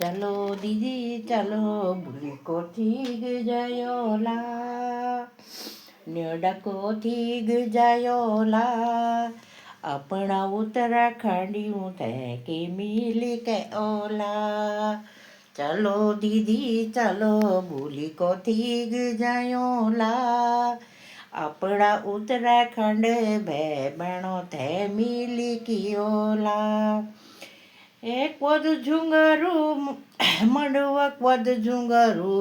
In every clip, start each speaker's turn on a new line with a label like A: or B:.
A: चलो दीदी चलो बुली को ठीक जयोला न्योडा को ठीक जयोला अपना उत्तराखंडियों थे के मिली के ओला चलो दीदी चलो बुली को ठीक जयोला अपना उत्तराखंड भाई बहनों थे मिली की ओला एक वध झुंगरू मंडवक वध झुंगरू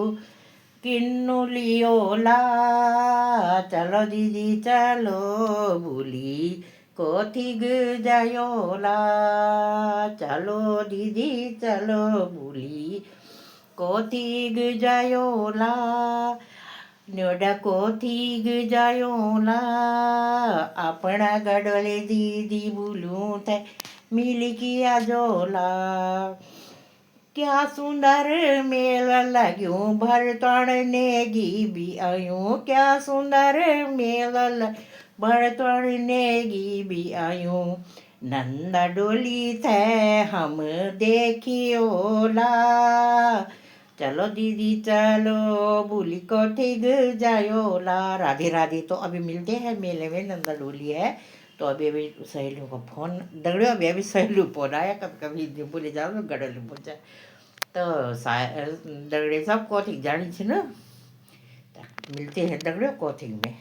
A: किन्नु लियोला चलो दीदी चलो बुली कोथी जायोला चलो दीदी चलो बुली कोथी जायोला न्योडा कोथी जायोला अपना गडोले दीदी बुलू थे मिली किया जोला क्या सुंदर मेला लाग्यो भरतण ने भी आयूं क्या सुंदर मेला भरतण ने भी आयूं नंदा डोली थे हम देखियोला चलो दीदी चलो बुली को ठीक जायोला राधे राधे। तो अभी मिलते हैं मेले में, नंदा डोली है तो अभी सहेलियों का फोन दगड़े अभी सहेलियों फोन आया कभी बोले जाओ गड़ल बोल जाए तो दगड़े सब कौथिक जानी छे ना। मिलते हैं दगड़े कौथिक में।